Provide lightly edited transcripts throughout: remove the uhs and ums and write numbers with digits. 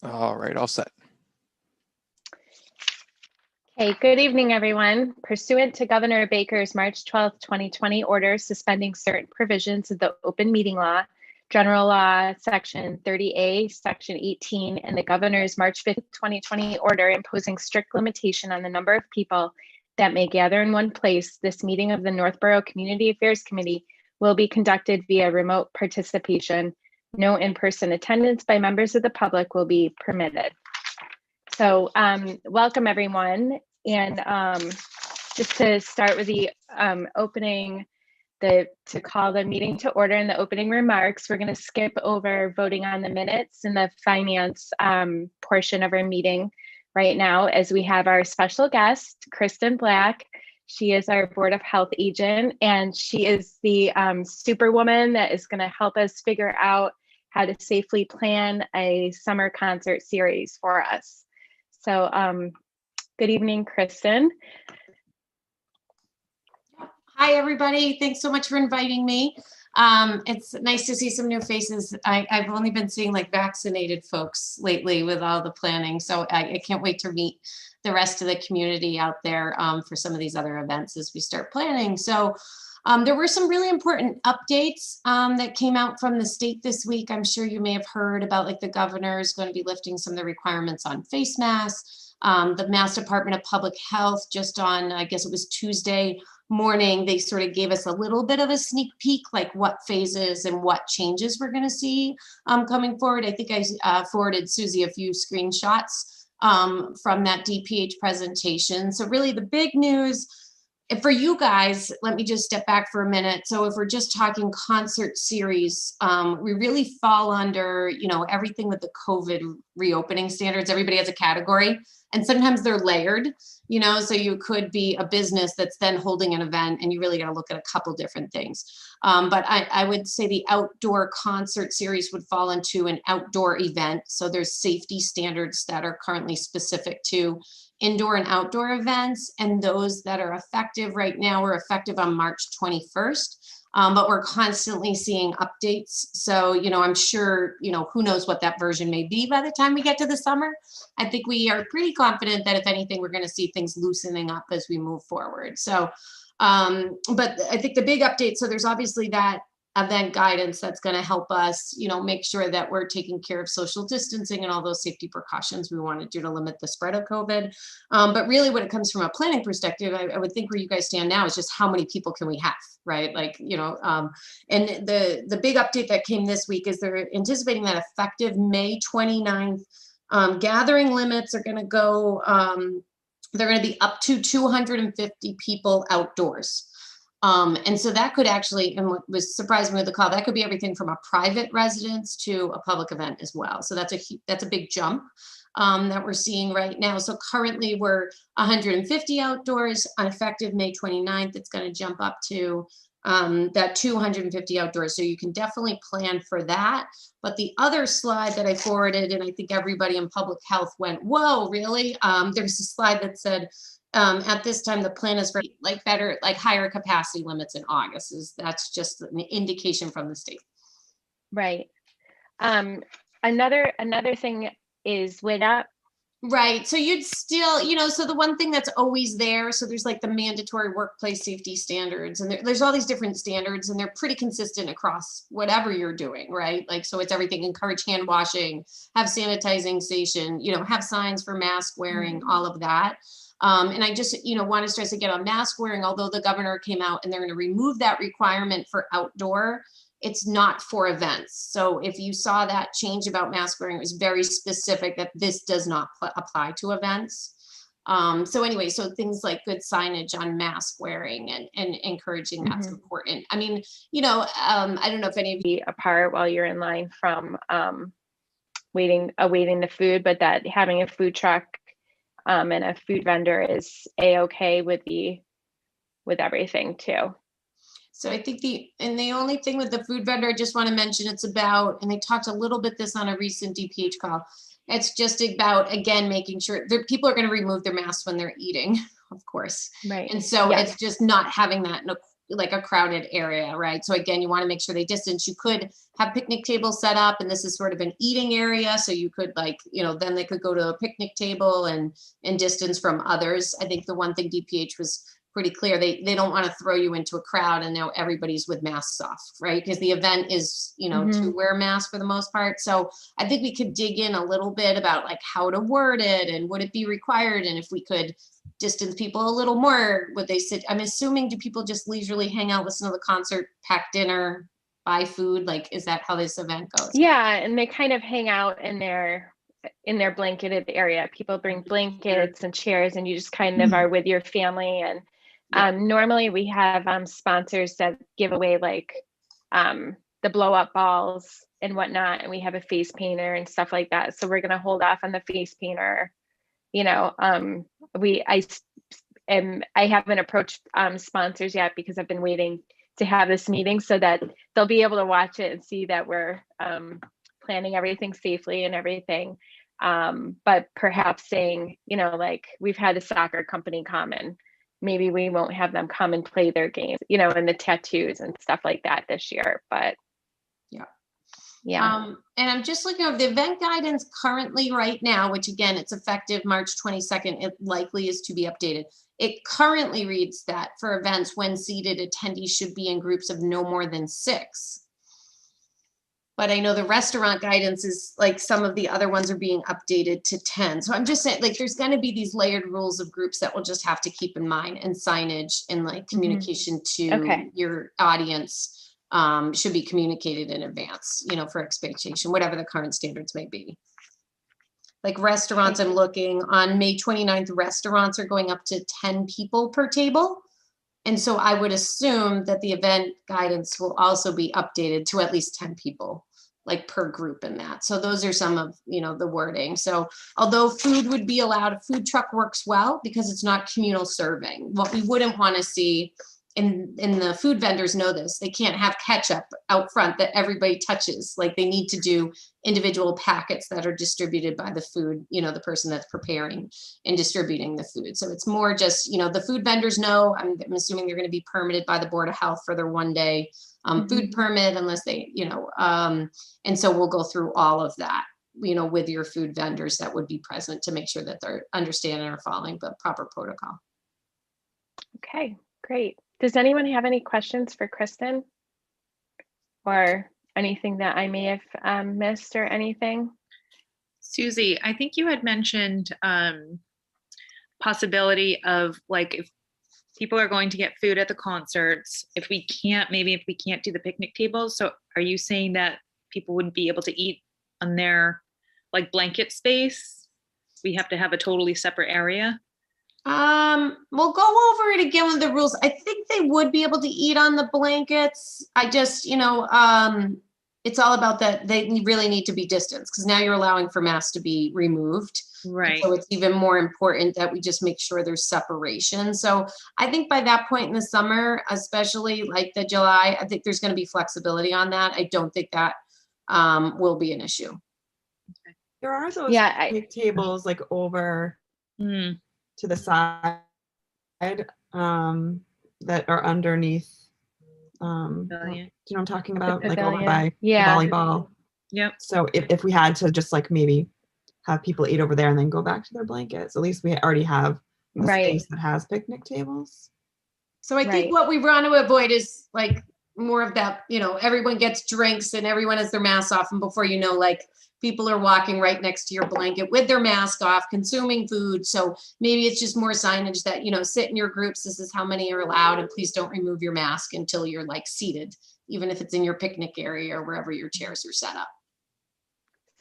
All right, all set. Okay, good evening, everyone. Pursuant to Governor Baker's March 12th, 2020 order suspending certain provisions of the open meeting law, general law, section 30A, section 18, and the governor's March 5th, 2020 order imposing strict limitation on the number of people that may gather in one place, this meeting of the Northborough Community Affairs Committee will be conducted via remote participation. No in-person attendance by members of the public will be permitted. So welcome everyone. And just to start with the opening, to call the meeting to order in the opening remarks, we're going to skip over voting on the minutes in the finance portion of our meeting right now, as we have our special guest, Kristen Black. She is our Board of Health agent, and she is the superwoman that is going to help us figure out how to safely plan a summer concert series for us. So good evening, Kristen. Hi, everybody. Thanks so much for inviting me. It's nice to see some new faces. I've only been seeing like vaccinated folks lately with all the planning. So I can't wait to meet the rest of the community out there for some of these other events as we start planning. So there were some really important updates that came out from the state this week. I'm sure you may have heard about like the governor is going to be lifting some of the requirements on face masks. The Mass Department of Public Health just on, I guess it was Tuesday morning, they sort of gave us a little bit of a sneak peek, like what phases and what changes we're going to see coming forward. I think I forwarded Susie a few screenshots from that DPH presentation. So really the big news for you guys, let me just step back for a minute. So if we're just talking concert series, we really fall under, you know, everything with the COVID reopening standards. Everybody has a category, and sometimes they're layered, you know, so you could be a business that's then holding an event, and you really got to look at a couple different things. But I would say the outdoor concert series would fall into an outdoor event. So there's safety standards that are currently specific to indoor and outdoor events, and those that are effective right now are effective on March 21st. But we're constantly seeing updates. So, you know, I'm sure, you know, who knows what that version may be by the time we get to the summer. I think we are pretty confident that if anything, we're going to see things loosening up as we move forward. So, but I think the big update, so there's obviously that event guidance that's going to help us, you know, make sure that we're taking care of social distancing and all those safety precautions we want to do to limit the spread of COVID. But really when it comes from a planning perspective, I would think where you guys stand now is just how many people can we have, right? Like, you know, and the big update that came this week is they're anticipating that effective May 29th, gathering limits are going to go, they're going to be up to 250 people outdoors. And so that could actually, and what was surprising with the call, that could be everything from a private residence to a public event as well. So that's a big jump that we're seeing right now. So currently we're 150 outdoors. On effective May 29th, it's going to jump up to that 250 outdoors. So you can definitely plan for that. But the other slide that I forwarded, and I think everybody in public health went, whoa, really? There's a slide that said, at this time, the plan is for like better, like higher capacity limits in August. That's just an indication from the state. Right. Another thing is with that. Right. So you'd still, you know, so the one thing that's always there, so there's like the mandatory workplace safety standards, and there's all these different standards, and they're pretty consistent across whatever you're doing, right? Like, so it's everything, encourage hand washing, have sanitizing station, you know, have signs for mask wearing, all of that. And I just, you know, want to stress again on mask wearing, although the governor came out and they're going to remove that requirement for outdoor, it's not for events. So if you saw that change about mask wearing, it was very specific that this does not apply to events. So anyway, so things like good signage on mask wearing and encouraging, that's important. I mean, you know, I don't know if any of you apart while you're in line from awaiting the food, but that having a food truck and a food vendor is a-okay with everything too. So I think the only thing with the food vendor, I just want to mention, it's about, and they talked a little bit this on a recent DPH call, it's just about, again, making sure that people are going to remove their masks when they're eating, of course. Right. And so it's just not having that like a crowded area, right? So again, you want to make sure they distance. You could have picnic tables set up, and this is sort of an eating area. So you could like, then they could go to a picnic table and distance from others. I think the one thing DPH was pretty clear, they don't want to throw you into a crowd and now everybody's with masks off, right? Because the event is, to wear masks for the most part. So I think we could dig in a little bit about like how to word it and would it be required? And if we could distance people a little more, would they sit? I'm assuming, do people just leisurely hang out, listen to the concert, pack dinner, buy food? Like, is that how this event goes? Yeah, and they kind of hang out in their blanketed area. People bring blankets and chairs, and you just kind of are with your family. And normally we have sponsors that give away like the blow up balls and whatnot, and we have a face painter and stuff like that. So we're gonna hold off on the face painter. I haven't approached sponsors yet because I've been waiting to have this meeting so that they'll be able to watch it and see that we're planning everything safely and everything. But perhaps saying, like we've had a soccer company come and maybe we won't have them come and play their games, and the tattoos and stuff like that this year. But yeah. And I'm just looking over the event guidance currently right now, which again, it's effective March 22nd. It likely is to be updated. It currently reads that for events when seated, attendees should be in groups of no more than 6. But I know the restaurant guidance is like some of the other ones are being updated to 10. So I'm just saying, like, there's going to be these layered rules of groups that we'll just have to keep in mind, and signage and like communication to your audience should be communicated in advance, for expectation, whatever the current standards may be. Like restaurants, I'm looking on May 29th, restaurants are going up to 10 people per table. And so I would assume that the event guidance will also be updated to at least 10 people, like per group in that. So those are some of, the wording. So although food would be allowed, a food truck works well because it's not communal serving. What we wouldn't want to see, and the food vendors know this, they can't have ketchup out front that everybody touches. Like they need to do individual packets that are distributed by the food, the person that's preparing and distributing the food. So it's more just, the food vendors know, I'm assuming they're going to be permitted by the Board of Health for their 1-day food permit, unless they, and so we'll go through all of that, with your food vendors that would be present to make sure that they're understanding or following the proper protocol. Okay, great. Does anyone have any questions for Kristen or anything that I may have missed or anything? Susie, I think you had mentioned possibility of like if people are going to get food at the concerts, if we can't do the picnic tables. So are you saying that people wouldn't be able to eat on their like blanket space? We have to have a totally separate area? We'll go over it again with the rules. I think they would be able to eat on the blankets. I just, it's all about that. They really need to be distanced because now you're allowing for masks to be removed. Right. So it's even more important that we just make sure there's separation. So I think by that point in the summer, especially like the July, I think there's going to be flexibility on that. I don't think that will be an issue. There are those picnic tables like over to the side that are underneath. Do you know what I'm talking about? Like over by the volleyball. Yep. So if we had to just like maybe have people eat over there and then go back to their blankets, at least we already have a space that has picnic tables. So I think what we want to avoid is like more of that, everyone gets drinks and everyone has their mask off, and before you know, like people are walking right next to your blanket with their mask off, consuming food. So maybe it's just more signage that, sit in your groups. This is how many are allowed, and please don't remove your mask until you're like seated, even if it's in your picnic area or wherever your chairs are set up.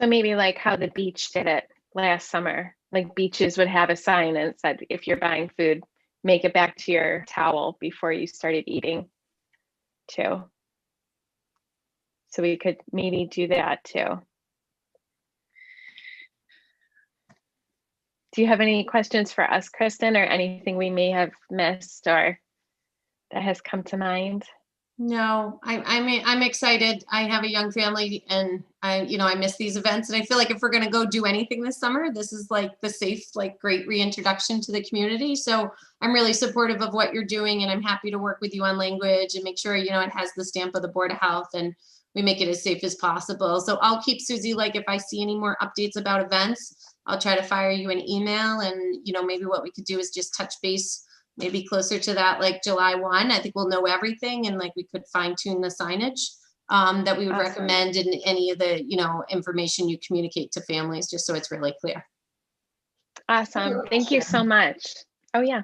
So maybe like how the beach did it last summer, like beaches would have a sign and it said, if you're buying food, make it back to your towel before you started eating too. So we could maybe do that too. Do you have any questions for us, Kristen, or anything we may have missed or that has come to mind? No, I'm excited. I have a young family and I miss these events. And I feel like if we're going to go do anything this summer, this is like the safe, like great reintroduction to the community. So I'm really supportive of what you're doing and I'm happy to work with you on language and make sure, it has the stamp of the Board of Health and we make it as safe as possible. So I'll keep Susie, like if I see any more updates about events, I'll try to fire you an email and, maybe what we could do is just touch base maybe closer to that, like July 1, I think we'll know everything and like we could fine tune the signage that we would Awesome. recommend in any of the, information you communicate to families, just so it's really clear. Awesome. Thank you so much. Oh, yeah.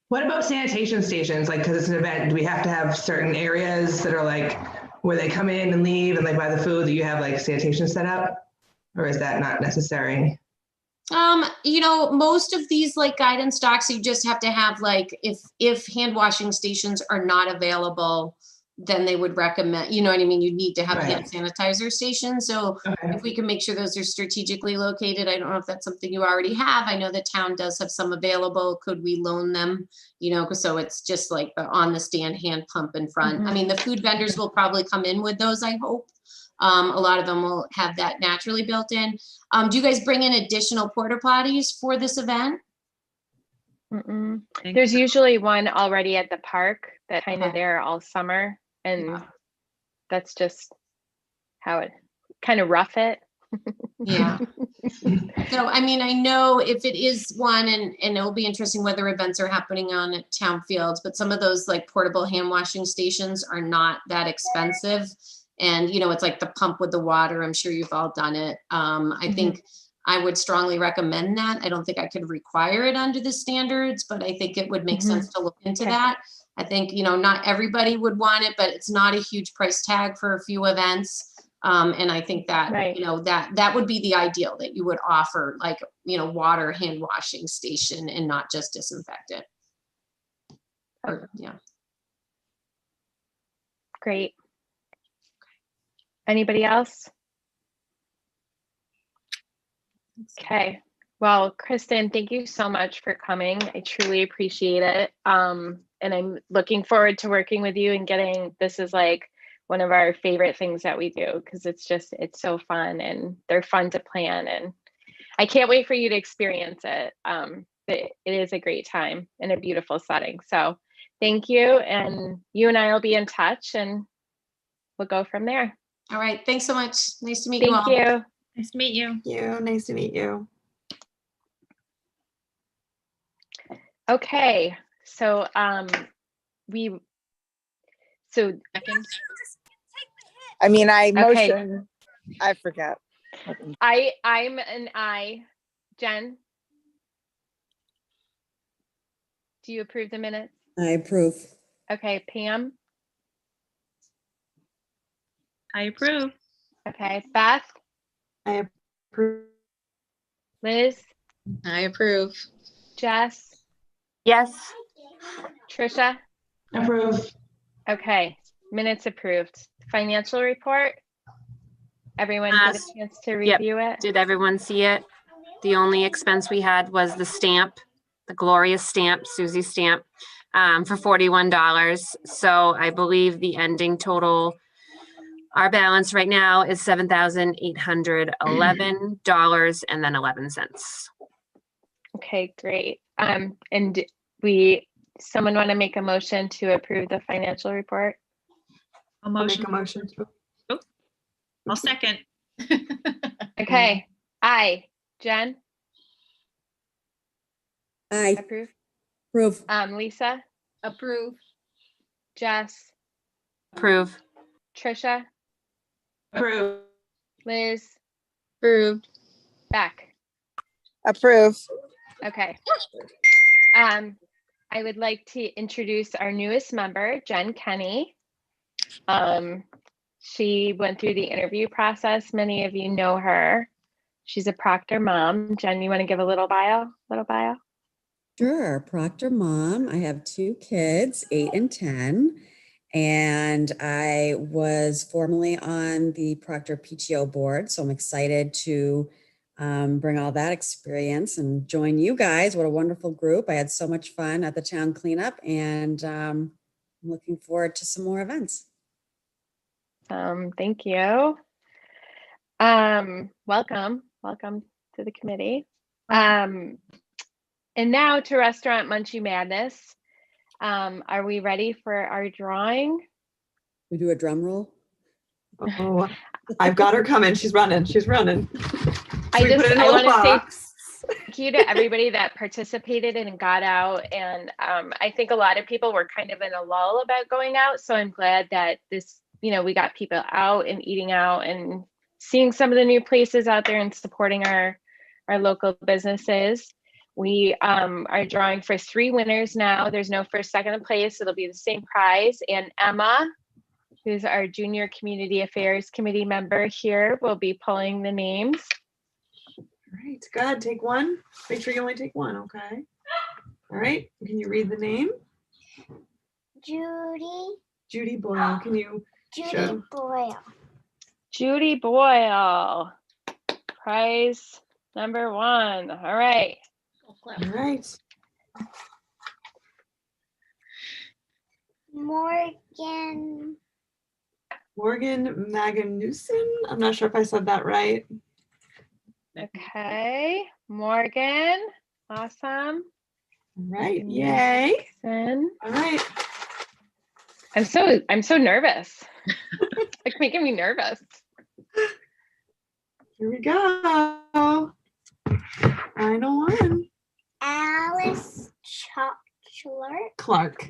What about sanitation stations? Like, because it's an event, do we have to have certain areas that are like where they come in and leave and like buy the food that you have like sanitation set up? Or is that not necessary? Most of these like guidance docs, you just have to have like, if hand washing stations are not available, then they would recommend, you know what I mean? You need to have Right. hand sanitizer stations. So Okay. if we can make sure those are strategically located, I don't know if that's something you already have. I know the town does have some available. Could we loan them? So it's just like the on the stand hand pump in front. I Mhm. mean, the food vendors will probably come in with those, I hope. A lot of them will have that naturally built in. Do you guys bring in additional porta potties for this event? Mm-mm. Think There's so. usually one already at the park that kind of Okay. there all summer. And Yeah. that's just how it kind of rough it. Yeah. So, I mean, I know if it is one, and it'll be interesting whether events are happening on at town fields, but some of those like portable hand washing stations are not that expensive. And, it's like the pump with the water. I'm sure you've all done it. I think I would strongly recommend that. I don't think I could require it under the standards, but I think it would make Mhm. sense to look into Okay. that. I think, not everybody would want it, but it's not a huge price tag for a few events. And I think that, Right. that would be the ideal, that you would offer like, water hand washing station and not just disinfectant. Or, yeah. Great. Anybody else? Okay. Well, Kristen, thank you so much for coming. I truly appreciate it. And I'm looking forward to working with you and this is like one of our favorite things that we do because it's so fun and they're fun to plan. And I can't wait for you to experience it. It is a great time in a beautiful setting. So thank you. And you and I will be in touch and we'll go from there. All right. Thanks so much. Nice to meet you all. Thank you. Nice to meet you. Thank you. Nice to meet you. Okay, so Second. I Okay. motion, I forget. I'm an I. Jen, do you approve the minutes? I approve. Okay, Pam. I approve. Okay, Beth, I approve. Liz, I approve. Jess, Yes. Trisha. Approve. Okay, minutes approved. Financial report. Everyone get a Yes. chance to Yep. review it. Did everyone see it? The only expense we had was the stamp, the glorious stamp, Susie stamp, for $41. So I believe the ending total, our balance right now is $7,811.11. Okay, great. And someone want to make a motion to approve the financial report? I'll I'll make motion. a motion to. I'll second. Okay, aye. Jen, I approve. approve. Lisa, Approve. Jess, Approve. Trisha, Approve. Liz, Approved. Beck. Approve. Okay. I would like to introduce our newest member, Jen Kenny. She went through the interview process. Many of you know her. She's a Proctor mom. Jen, you want to give a little bio? Sure. Proctor mom. I have 2 kids, 8 and 10. And I was formerly on the Proctor PTO board. So I'm excited to bring all that experience and join you guys. What a wonderful group. I had so much fun at the town cleanup and I'm looking forward to some more events. Awesome. Thank you. Welcome to the committee. And now to Restaurant Munchie Madness. Are we ready for our drawing? We do a drum roll. Oh, I've got her coming. She's running. She's running. I We put it in a want little to say box. thank you to everybody that participated and got out. And I think a lot of people were kind of in a lull about going out. So I'm glad that this, we got people out and eating out and seeing some of the new places out there and supporting our local businesses. We are drawing for 3 winners now. There's no first, second, and place. It'll be the same prize. And Emma, who's our Junior Community Affairs Committee member here, will be pulling the names. All right, go ahead, take one. Make sure you only take one, okay? All right, can you read the name? Judy Boyle. Can you show? Judy Boyle, prize number 1. All right. All right. Morgan Magnuson. I'm not sure if I said that right. Okay, Morgan, awesome. All right, yay. Then All right. I'm so nervous. Like making me nervous. Here we go. Final one. Alice Clark. Clark.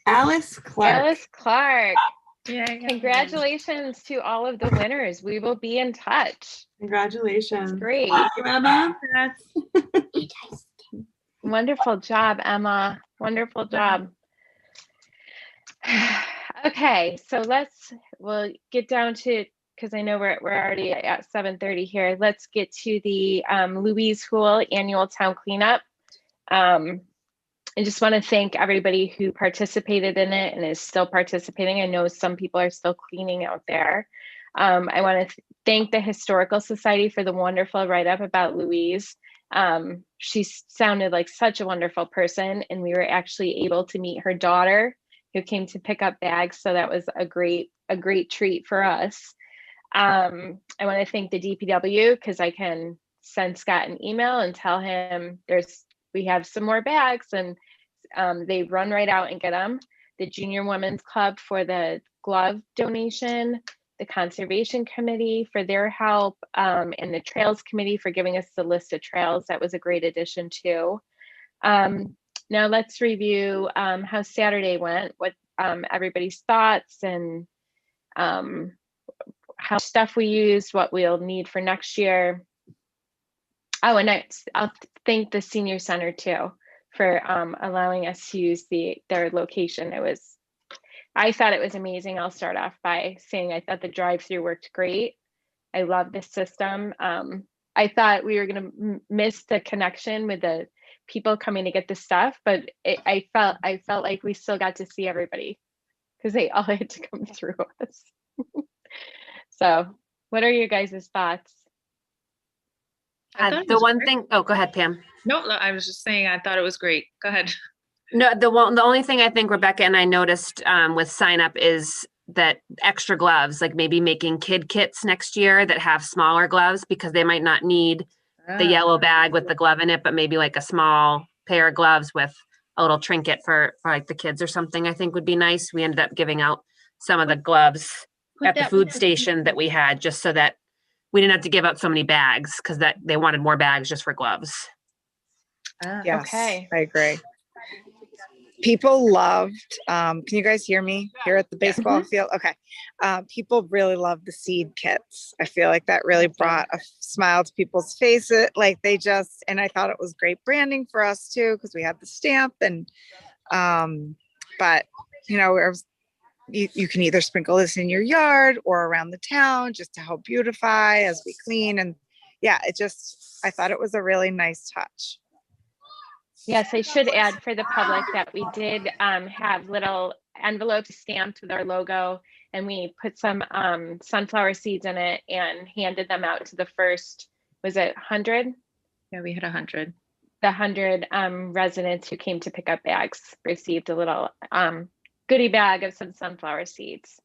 Alice Clark. Alice Clark. Yeah. Congratulations to all of the winners. We will be in touch. Congratulations. Great. Thank you, Emma. Wonderful job, Emma. Wonderful job. Okay, so we'll get down to, because I know we're already at 7:30 here. Let's get to the Louise Houle annual town cleanup. I just want to thank everybody who participated in it and is still participating. I know some people are still cleaning out there. I want to thank the Historical Society for the wonderful write-up about Louise. She sounded like such a wonderful person, and we were actually able to meet her daughter who came to pick up bags. So that was a great treat for us. I want to thank the DPW because I can send Scott an email and tell him we have some more bags, and they run right out and get them. The Junior Women's Club for the glove donation, the Conservation Committee for their help, and the Trails Committee for giving us the list of trails. That was a great addition too. Now let's review how Saturday went, what everybody's thoughts, and how stuff we used, what we'll need for next year. Oh, and I'll thank the Senior Center too for allowing us to use their location. I thought it was amazing. I'll start off by saying I thought the drive-through worked great. I love this system. I thought we were going to miss the connection with the people coming to get the stuff, but I felt like we still got to see everybody because they all had to come through us. So, what are your guys' thoughts? The one thing, oh, go ahead, Pam. No, I was just saying, I thought it was great. Go ahead. No, the only thing I think Rebecca and I noticed with sign up is that extra gloves, like maybe making kid kits next year that have smaller gloves, because they might not need the yellow bag with the glove in it, but maybe like a small pair of gloves with a little trinket for like the kids or something, I think would be nice. We ended up giving out some of the gloves at the food station that we had, just so that we didn't have to give out so many bags, because they wanted more bags just for gloves. Yes, Okay. I agree. People loved, can you guys hear me here at the baseball field? Okay. People really loved the seed kits. I feel like that really brought a smile to people's faces. Like and I thought it was great branding for us too, because we had the stamp and, but you can either sprinkle this in your yard or around the town just to help beautify as we clean. And yeah, I thought it was a really nice touch. Yes, I should add for the public that we did have little envelopes stamped with our logo, and we put some sunflower seeds in it and handed them out to the first, was it 100? Yeah, we had 100. The 100 residents who came to pick up bags received a little goodie bag of some sunflower seeds.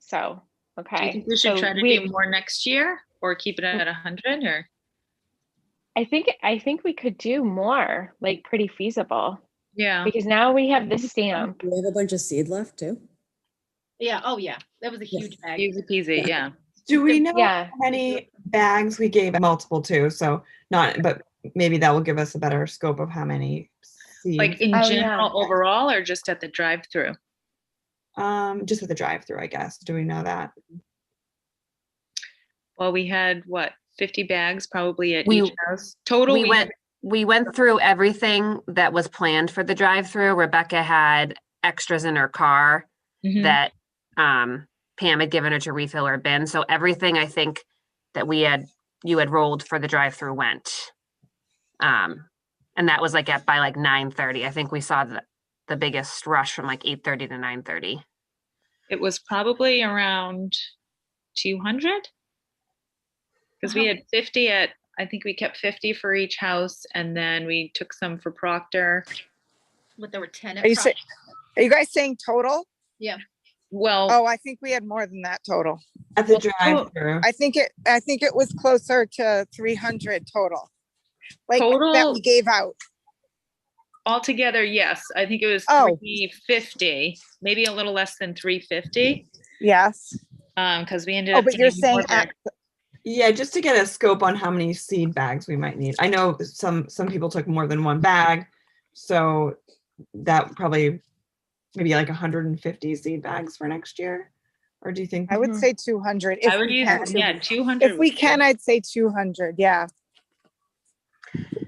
So Do you Okay. think we should So try to do more next year or keep it at 100 or? I think we could do more, like pretty feasible, Yeah. because now we have the stamp. We have a bunch of seed left too. Yeah, oh yeah, that was a Yes. huge bag. Easy peasy, yeah. Do we know Yeah. how many bags we gave? Multiple too, so not, but maybe that will give us a better scope of how many Like seeds. in Oh, yeah. general overall or just at the drive-through? Just with the drive-through, I guess. Do we know that? Well, we had what, 50 bags probably at We- each house. Total, We went through everything that was planned for the drive-through. Rebecca had extras in her car Mhm. that Pam had given her to refill her bin. So everything I think that you had rolled for the drive-through went. And that was like by like 9:30. I think we saw the biggest rush from like 8:30 to 9:30. It was probably around 200. Because we had 50 I think we kept 50 for each house and then we took some for Proctor. But there were 10 at Are you Proctor. are you guys saying total? Well, Oh, I think we had more than that total. At the drive-through. I think it was closer to 300 total. Like that Total? we gave out. altogether, yes. I think it was Oh. 350, maybe a little less than 350. Yes. Because we ended Oh, up. but you're getting more saying bags. Yeah, just to get a scope on how many seed bags we might need. I know some people took more than one bag, so that probably maybe like 150 seed bags for next year. Or do you think? I would Mhm. say 200 I if would we use, can. yeah, 200. If we would be can, good. I'd say 200. Yeah.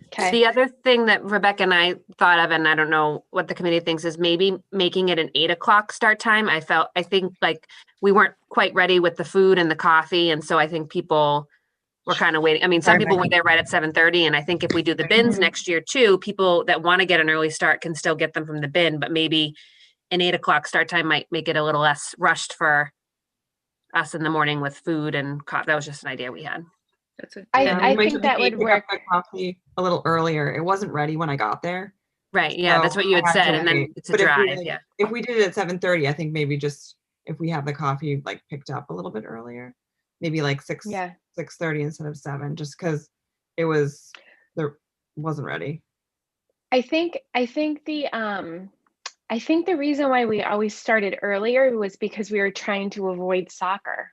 Okay. The other thing that Rebecca and I thought of, and I don't know what the committee thinks, is maybe making it an 8 o'clock start time. I think like we weren't quite ready with the food and the coffee. And so I think people were kind of waiting. I mean, some Sorry, people Megan. were there right at 7:30. And I think if we do the bins Mhm. next year too, people that want to get an early start can still get them from the bin, but maybe an 8 o'clock start time might make it a little less rushed for us in the morning with food and coffee. That was just an idea we had. That's it. I we might think just that maybe would pick up work. the coffee a little earlier. It wasn't ready when I got there. Right. Yeah. That's So what you had I had said. to And then wait. it's a But if we, drive. like, Yeah. if we did it at 7:30, I think maybe just if we have the coffee like picked up a little bit earlier, maybe like 6:30 instead of 7, just because it wasn't ready. I think the reason why we always started earlier was because we were trying to avoid soccer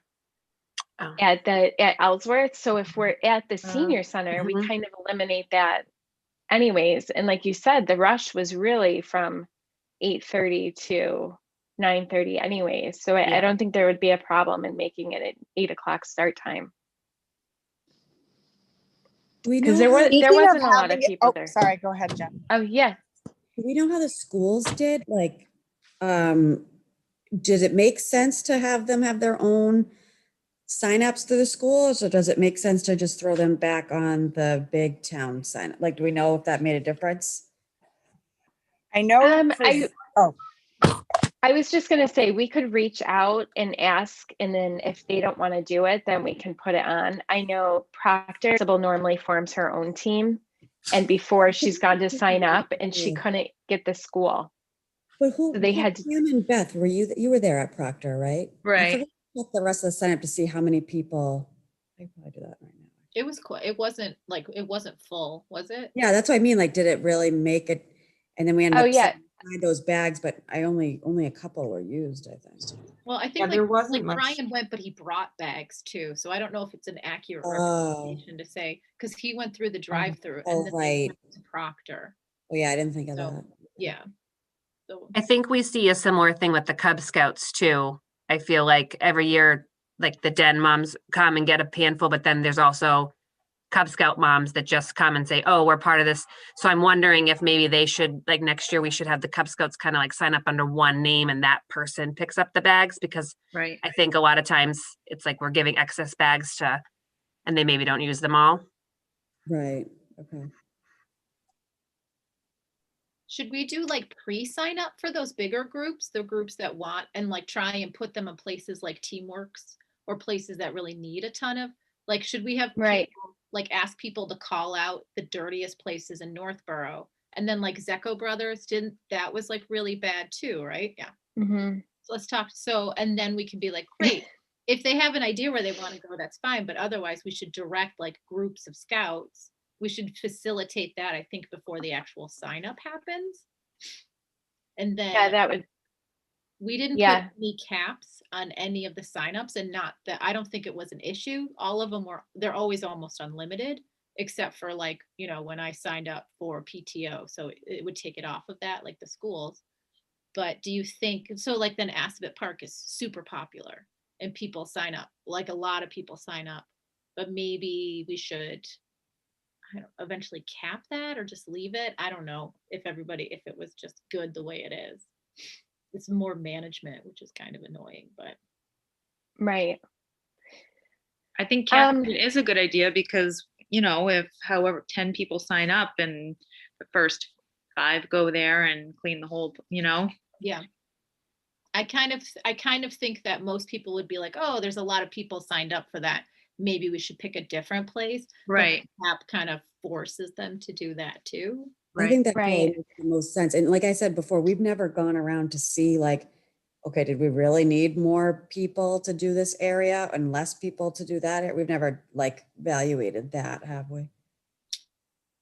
Oh. at Ellsworth. So if we're at the senior center, we Mhm. kind of eliminate that anyways. And like you said, the rush was really from 8:30 to 9:30 anyways. So I Yeah. don't think there would be a problem in making it an 8 o'clock start time. Do we know Because there how- wasn't a lot of having it- people there. Sorry, go ahead, Jen. Oh, yeah. Do we know how the schools did? Like, did it make sense to have them have their own signups through the schools, or does it make sense to just throw them back on the big town sign? Like, do we know if that made a difference? I know. I was just gonna say, we could reach out and ask, and then if they don't want to do it, then we can put it on. I know Proctor normally forms her own team, and before she's gone to sign up, and she couldn't get the school. But who? So they had to- Pam and Beth, you were there at Proctor, right? I Right. forgot to check the rest of the sign up to see how many people. I can probably do that right now. It was quite, it wasn't full, was it? Yeah, that's what I mean. Like, did it really make it? And then we ended Oh, up yeah. setting aside those bags, but only a couple were used, I think. Well, I Yeah, think there like wasn't much. Brian went, but he brought bags too. So I don't know if it's an accurate Oh. representation to say, because he went through the drive-through Oh, and then they right. went to Proctor. Oh, yeah, I didn't think of So, that. yeah. So I think we see a similar thing with the Cub Scouts too. I feel like every year, like the Den moms come and get a handful, but then there's also Cub Scout moms that just come and say, oh, we're part of this. So I'm wondering if maybe they should, like next year, we should have the Cub Scouts kind of like sign up under one name and that person picks up the bags, because Right. I think a lot of times it's like we're giving excess bags to, and they maybe don't use them all. Right, okay. should we do like pre-sign up for those bigger groups, the groups that want, and like try and put them in places like Teamworks or places that really need a ton of, like, should we have Right. people, like ask people to call out the dirtiest places in Northborough? And then like Zecco Brothers that was like really bad too, right? Yeah. Mhm. So let's talk. So, and then we can be like, great, if they have an idea where they want to go, that's fine. But otherwise, we should direct like groups of scouts. We should facilitate that, I think, before the actual sign up happens. And then Yeah, that would, we didn't yeah. put any caps on any of the signups, and not that I don't think it was an issue. All of them they're always almost unlimited, except for like, you know, when I signed up for PTO. So it would take it off of that, like the schools. But do you think, so like then Assabet Park is super popular and people sign up, like a lot of people sign up, but maybe we should eventually cap that or just leave it. I don't know if it was just good the way it is. It's more management, which is kind of annoying, but. Right. I think capping it is a good idea because, you know, if however 10 people sign up and the first 5 go there and clean the whole, you know. Yeah. I kind of think that most people would be like, oh, there's a lot of people signed up for that. Maybe we should pick a different place. Right. But the app kind of forces them to do that too. I think that Right. probably makes the most sense. And like I said before, we've never gone around to see like, okay, did we really need more people to do this area and less people to do that? We've never like evaluated that, have we?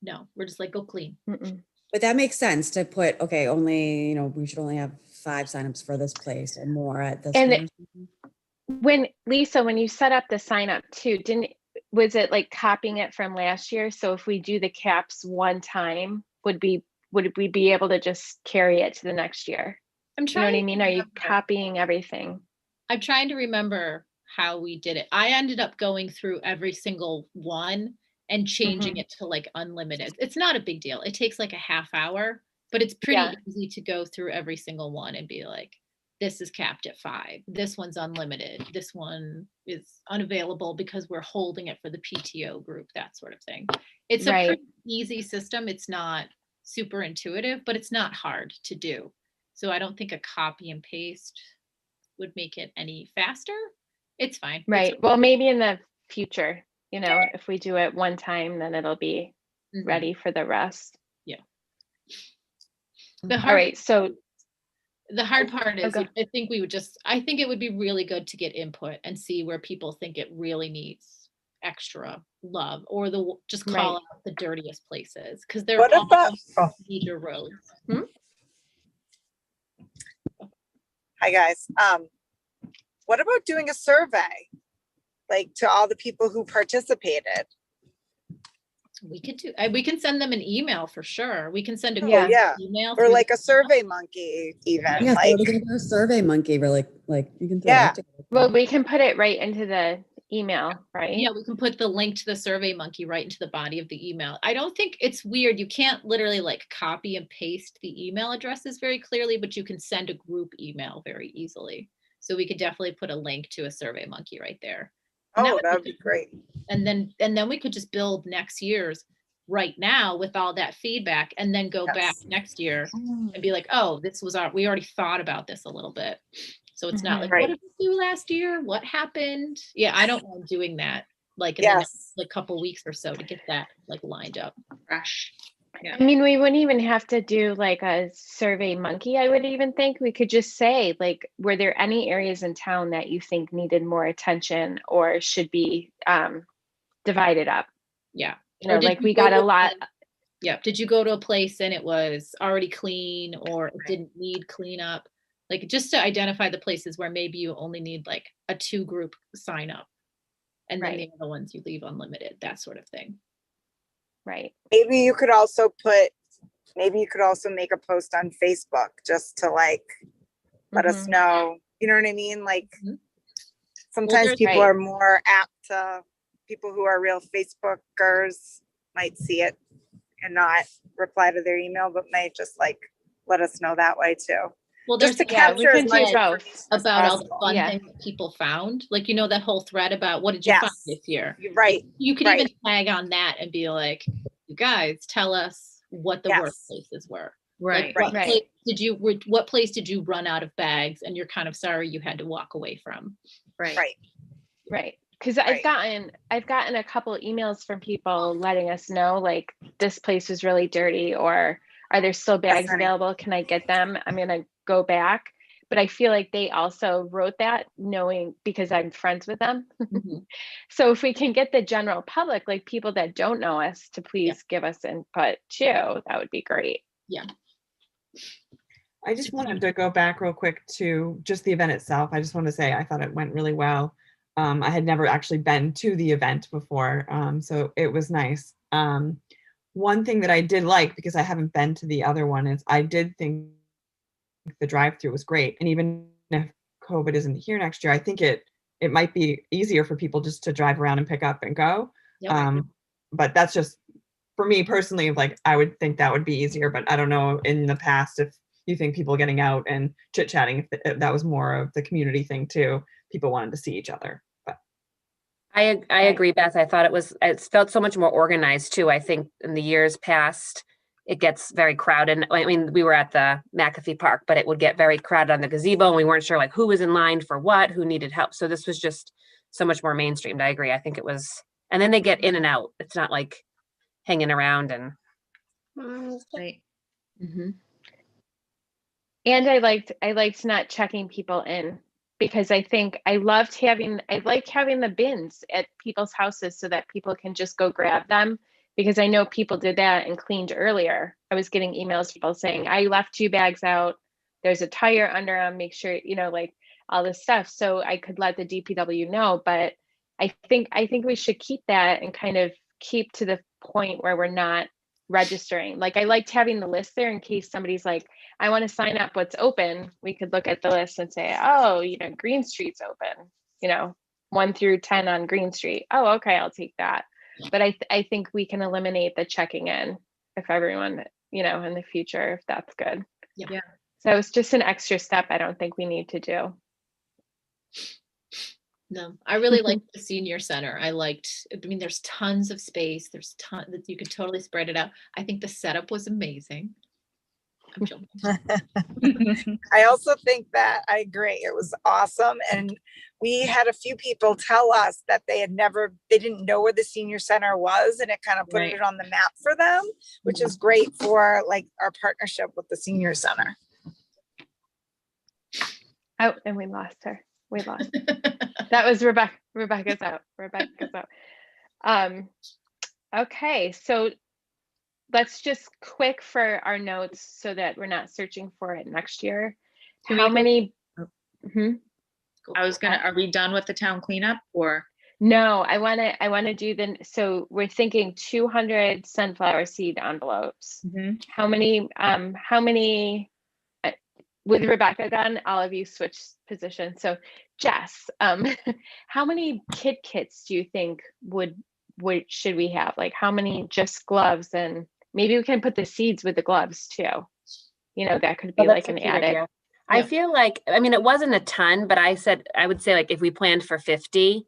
No, we're just like, go clean. Mm-mm. But that makes sense to put, okay, only, you know, we should only have 5 signups for this place or more at this And one or something. When Lisa, when you set up the sign up too, was it like copying it from last year? So if we do the caps one time, would we be able to just carry it to the next year? I'm You know what I trying. mean? Are you copying everything? I'm trying to remember how we did it. I ended up going through every single one and changing it to like unlimited. It's not a big deal. It takes like a half hour, but it's pretty Yeah. easy to go through every single one and be like, this is capped at 5. This one's unlimited. This one is unavailable because we're holding it for the PTO group, that sort of thing. It's a Right. pretty easy system. It's not super intuitive, but it's not hard to do. So I don't think a copy and paste would make it any faster. It's fine. Right. Well, maybe in the future, you know, if we do it one time, then it'll be Mhm. ready for the rest. Yeah. All right. So The hard part is, Okay. I think it would be really good to get input and see where people think it really needs extra love, or just call Right. out the dirtiest places, because they're What all about, major roads. hi guys. What about doing a survey? Like to all the people who participated? We could do, we can send them an email for sure. We can send a Yeah. group Yeah. email. Or through like the- a Survey Monkey even, Yeah, like, throw together a Survey Monkey, really, like you can throw Yeah. that together. well, we can put it right into the email, right? Yeah, we can put the link to the Survey Monkey right into the body of the email. I don't think it's weird. You can't literally like copy and paste the email addresses very clearly, but you can send a group email very easily. So we could definitely put a link to a Survey Monkey right there. And oh, would that would be great. And then we could just build next year's right now with all that feedback, and then go back Yes. next year and be like, oh, we already thought about this a little bit. So it's not Mhm. like, Right. what did we do last year? What happened? Yeah, I don't mind doing that, like in the next Yes. like couple weeks or so, to get that like lined up. Fresh. I mean, we wouldn't even have to do like a Survey Monkey. I would even think we could just say like, were there any areas in town that you think needed more attention or should be divided up? Yeah. You know, Or did like you we go got to a lot. Yeah. Did you go to a place and it was already clean, or it didn't need cleanup? Like just to identify the places where maybe you only need like a 2 group sign up, and then Right. the other ones you leave unlimited, that sort of thing. Right. Maybe you could also make a post on Facebook just to like, let us Mhm. know, you know what I mean? Like Mhm. sometimes there's- people Right. are more apt to, people who are real Facebookers might see it and not reply to their email, but might just like, let us know that way too. Well, Just there's to Yeah, we capture can as do much both. as about all the possible. fun Yeah. things that people found. Like, you know, that whole thread about what did you find Yes. this year? You're right. You could Right. even tag on that and be like, you guys tell us what the worst Yes. places were. Right. Like, what Right. place did you run out of bags and you're kind of sorry you had to walk away from? Right. Right. Right. Because Right. I've gotten a couple emails from people letting us know like this place was really dirty, or are there still bags honey. available? Can I get them? I'm gonna go back. but I feel like they also wrote that knowing, because I'm friends with them. Mhm. So if we can get the general public, like people that don't know us, to please give us input too, that would be great. Yeah. I just wanted to go back real quick to just the event itself. I just want to say I thought it went really well. I had never actually been to the event before, so it was nice. One thing that I did like, because I haven't been to the other one, is I did think the drive-through was great. And even if COVID isn't here next year, I think it might be easier for people just to drive around and pick up and go. Yep. But that's just for me personally. Like, I would think that would be easier, but I don't know in the past if you think people getting out and chit-chatting, if that was more of the community thing too. People wanted to see each other. But I agree, Beth. I thought it felt so much more organized too. I think in the years past, it gets very crowded. I mean, we were at the McAfee Park, but it would get very crowded on the gazebo, and we weren't sure like who was in line for what, who needed help. So this was just so much more mainstreamed. I agree. I think it was, and then they get in and out. It's not like hanging around and. Right. Mm-hmm. And I liked not checking people in, because I think I liked having the bins at people's houses so that people can just go grab them, because I know people did that and cleaned earlier. I was getting emails from people saying, I left 2 bags out. There's a tire under them. Make sure, like all this stuff. So I could let the DPW know, but I think we should keep that and kind of keep to the point where we're not registering. Like, I liked having the list there in case somebody's like, I want to sign up, what's open. We could look at the list and say, oh, Green Street's open, 1 through 10 on Green Street. Oh, okay, I'll take that. But I think we can eliminate the checking in if everyone, in the future, if that's good. Yeah. So it's just an extra step I don't think we need to do. No, I really liked the senior center. There's tons of space. There's tons that you could totally spread it out. I think the setup was amazing. I'm joking. I also think that I agree. It was awesome. And we had a few people tell us that they didn't know where the senior center was, and it kind of put Right. it on the map for them, which is great for like our partnership with the senior center. Oh, and we lost her. That was Rebecca. Rebecca's out. Okay, so let's just quick for our notes so that we're not searching for it next year. Can How we- many? Are we done with the town cleanup or? No, I want to do so we're thinking 200 sunflower seed envelopes. How many, with Rebecca gone, all of you switch positions. So Jess, how many kid kits do you think should we have? Like, how many just gloves? And maybe we can put the seeds with the gloves too. That could be like an added. I feel like, it wasn't a ton, but I would say like if we planned for 50,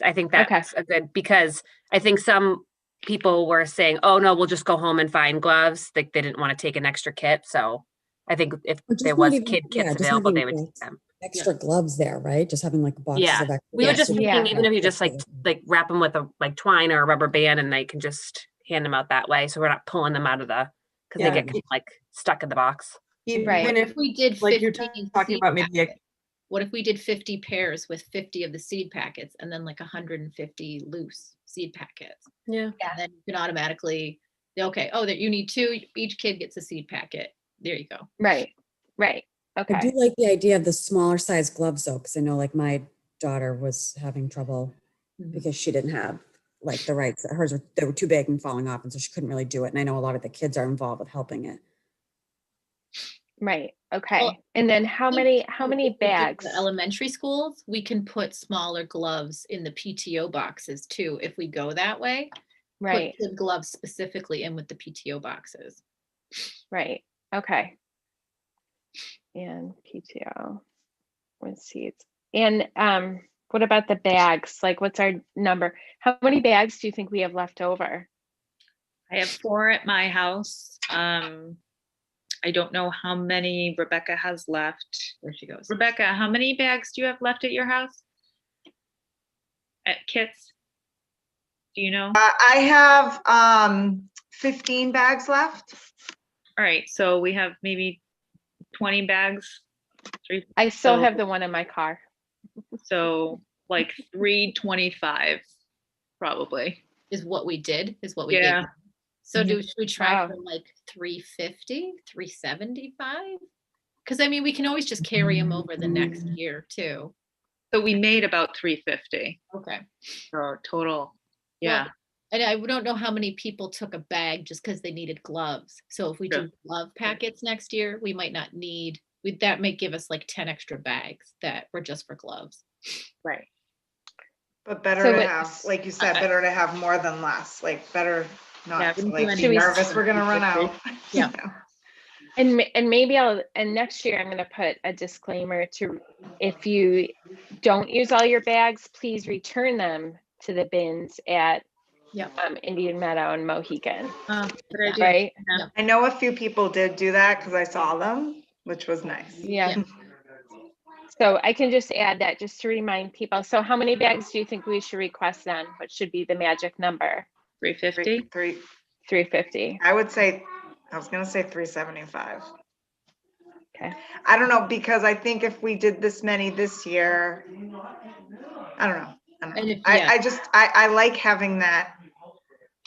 I think that's a good, because I think some people were saying, oh no, we'll just go home and find gloves. They didn't want to take an extra kit. So I think if there was kits available, they would take them. Extra gloves there, right? Just having like boxes of extra. We were just gloves. thinking, even if you just like wrap them with a twine or a rubber band, and they can just hand them out that way. So we're not pulling them out of because they get like stuck in the box. Even if we did 50 like you're talking about maybe what if we did 50 pairs with 50 of the seed packets and then like 150 loose seed packets? Yeah. And then you can automatically, okay, that you need 2, each kid gets a seed packet. There you go. Right. Okay. I do like the idea of the smaller size gloves though, because I know like my daughter was having trouble because she didn't have like the right, they were too big and falling off, and so she couldn't really do it. And I know a lot of the kids are involved with helping it. Right. Okay. Well, and then how many bags? The elementary schools, we can put smaller gloves in the PTO boxes too, if we go that way. Right. Put the gloves specifically in with the PTO boxes. Right. Okay. And PTO with seeds. And what about the bags? Like, what's our number? How many bags do you think we have left over? I have 4 at my house. I don't know how many Rebecca has left. There she goes. Rebecca, how many bags do you have left at your house? At kits? Do you know? I have 15 bags left. All right, so we have maybe 20 bags I still So- have the one in my car. So like 325, probably. Is what we did, is what we Yeah. gave. So should we try Wow. for like 350, 375? Because I mean, we can always just carry them over the next year too. So we made about 350 Okay. for total. Yeah. And I don't know how many people took a bag just because they needed gloves. So if we Sure. do glove packets next year, we might not need, that may give us like 10 extra bags that were just for gloves. Right. But better So to what- have, like you said, better to have more than less, like better Yeah, not we to didn't do like any be research nervous we're gonna run out. Yeah. You know? And maybe and next year I'm gonna put a disclaimer to, if you don't use all your bags, please return them to the bins at Yeah. Indian Meadow and Mohican, Good idea. right? Yeah. I know a few people did do that because I saw them, which was nice. Yeah. So I can just add that just to remind people. So how many bags do you think we should request then? What should be the magic number? 350. Three, 350. I would say, I was gonna say 375. Okay. I don't know, because I think if we did this many this year, I don't know. And if- yeah. I like having that,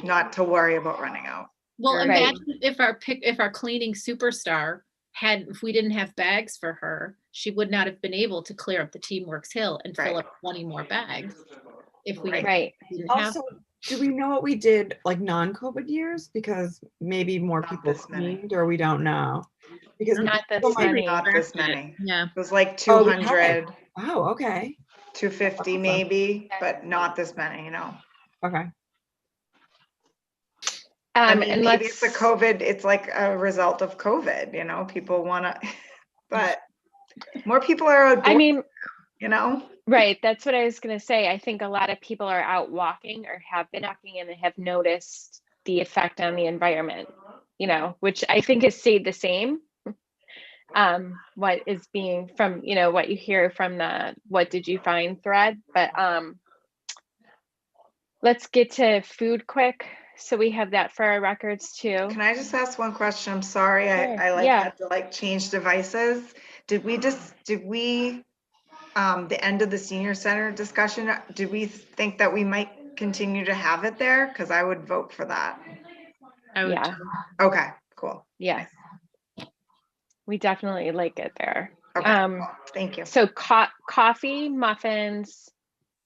not to worry about running out. Well, Right. imagine if our cleaning superstar if we didn't have bags for her, she would not have been able to clear up the Teamworks Hill and fill Right. up 20 more bags if we Right. didn't have. Also, do we know what we did like non-COVID years? Because maybe more Not people this many. cleaned, or we don't know. Because Not this people might- many. Not this Scratched it. many. Yeah. It was like Oh, we had 200, Oh, okay, 250 Awesome. maybe, but not this many, you know. okay. I mean, And maybe it's a let's, COVID, it's like a result of COVID, you know, people wanna, but more people are I outdoors, mean, you know? right, that's what I was gonna say. I think a lot of people are out walking or have been walking and have noticed the effect on the environment, you know, which I think has stayed the same. What is being from, you know, what you hear from the what did you find thread, but let's get to food quick. So we have that for our records too. Can I just ask one question? I'm sorry, Sure, I like yeah. had to like change devices. Did we, the end of the senior center discussion, did we think that we might continue to have it there? Because I would vote for that. I would. Yeah. Okay, cool. Yeah. We definitely like it there. Okay, Um, cool. Thank you. So coffee, muffins,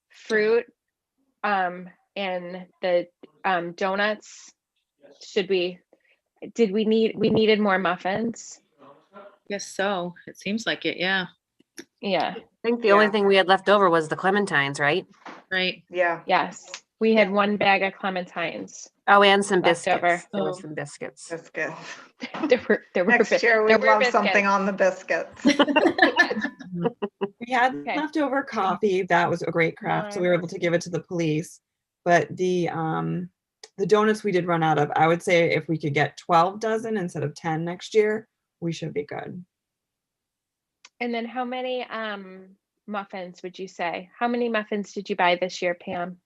fruit, and the donuts. We needed more muffins. Guess so. It seems like it. Yeah. Yeah, I think the only Yeah. thing we had left over was the clementines, right? Right. Yeah, yes. We had one bag of clementines. Oh, and some Left biscuits. over. There were Oh. some biscuits. that's good. There were Next year, there we'd were love something biscuits. on the biscuits. We had Okay. leftover coffee. That was a great craft, so we were able to give it to the police. But the donuts we did run out of. I would say if we could get 12 dozen instead of 10 next year, we should be good. And then how many muffins would you say? How many muffins did you buy this year, Pam?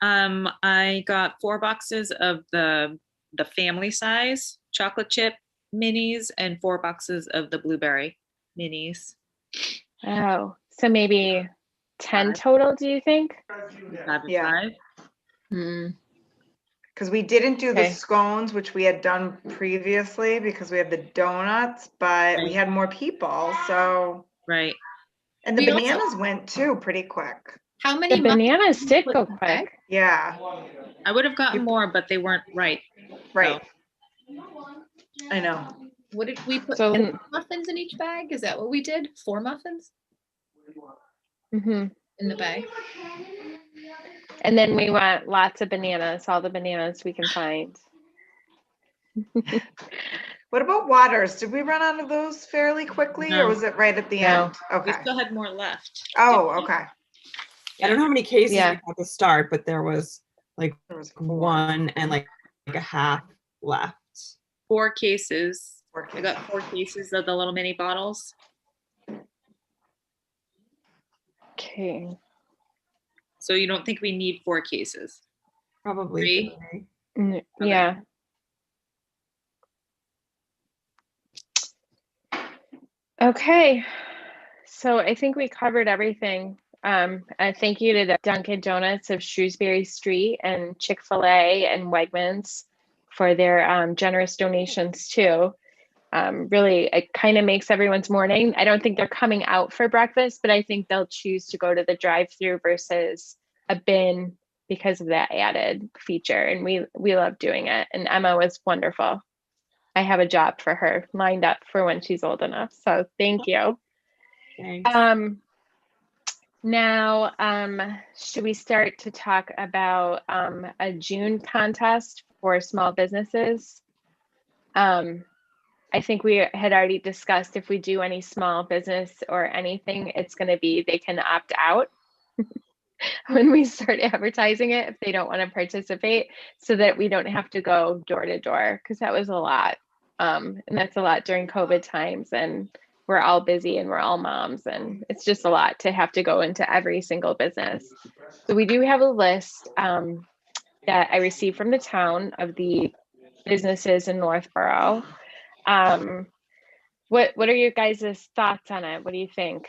I got 4 boxes of the family size chocolate chip minis and 4 boxes of the blueberry minis. Oh, so maybe 10 Five. total, do you think? 5 and Yeah. 5. Because we didn't do the Okay. scones, which we had done previously because we had the donuts, but we Right. had more people, so. Right. And the We also- bananas went too pretty quick. How many? The muffins bananas did did you go put in the bag? quick. Yeah, I would have gotten more, but they weren't right. right. I know. What did we put? So- 4 muffins in each bag? Is that what we did? 4 muffins Mhm. in the bag? And then we want lots of bananas, all the bananas we can find. What about waters? Did we run out of those fairly quickly or No. was it right at the No. end? We Okay. still had more left. Oh, okay. I don't know how many cases Yeah. we had to start, but there was like There was 4. one and like a half left. 4 cases. 4 I got 4 cases of the little mini bottles. Okay. So you don't think we need 4 cases? Probably. 3? Mm, yeah. Okay. So I think we covered everything. Thank you to the Dunkin' Donuts of Shrewsbury Street and Chick-fil-A and Wegmans for their generous donations too. Really, it kind of makes everyone's morning. I don't think they're coming out for breakfast, but I think they'll choose to go to the drive-through versus a bin because of that added feature. And we love doing it. And Emma was wonderful. I have a job for her lined up for when she's old enough. So thank you. Thanks. Now, should we start to talk about a June contest for small businesses? I think we had already discussed if we do any small business or anything, it's going to be they can opt out when we start advertising it if they don't want to participate, so that we don't have to go door to door, because that was a lot. And that's a lot during COVID times, and we're all busy and we're all moms, and it's just a lot to have to go into every single business. So we do have a list that I received from the town of the businesses in Northborough. What are your guys' thoughts on it? What do you think?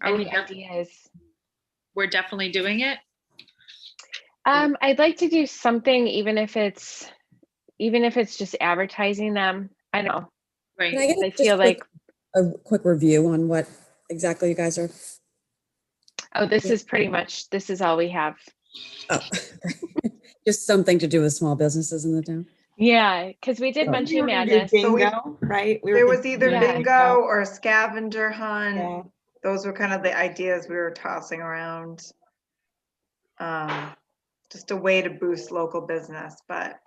Are we Any ideas? We're definitely doing it. I'd like to do something, even if it's just advertising them. I know. Right. Can I get I just feel like, a quick review on what exactly you guys are? oh, this is all we have. Oh, just something to do with small businesses in the town. Yeah, because we did Oh. Munchie We were gonna do Madness. bingo, right? We were There was thinking either Yeah. bingo or scavenger hunt. Yeah. Those were kind of the ideas we were tossing around. Just a way to boost local business, but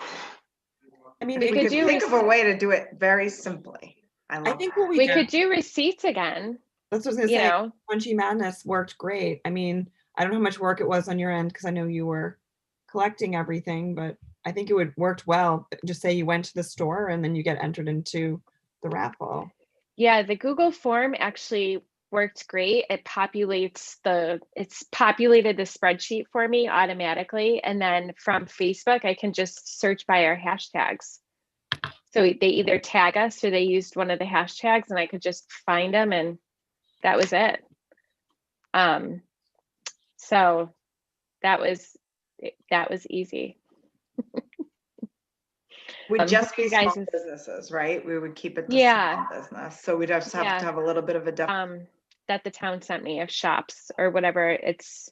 I mean, We if we could could do think of a way to do it very simply. I I love think that. what We we could do receipts again. that's what I was gonna You say. know, Punchy Madness worked great. I mean, I don't know how much work it was on your end because I know you were collecting everything, but I think it would worked well. Just say you went to the store and then you get entered into the raffle. yeah, the Google form actually worked great. It's populated the spreadsheet for me automatically. And then from Facebook, I can just search by our hashtags. So they either tag us or they used one of the hashtags, and I could just find them, and that was it. So that was easy. Would just be you small guys' businesses, right? We would keep it to Yeah. small business. So we'd have Yeah. to have a little bit of a That the town sent me of shops or whatever it's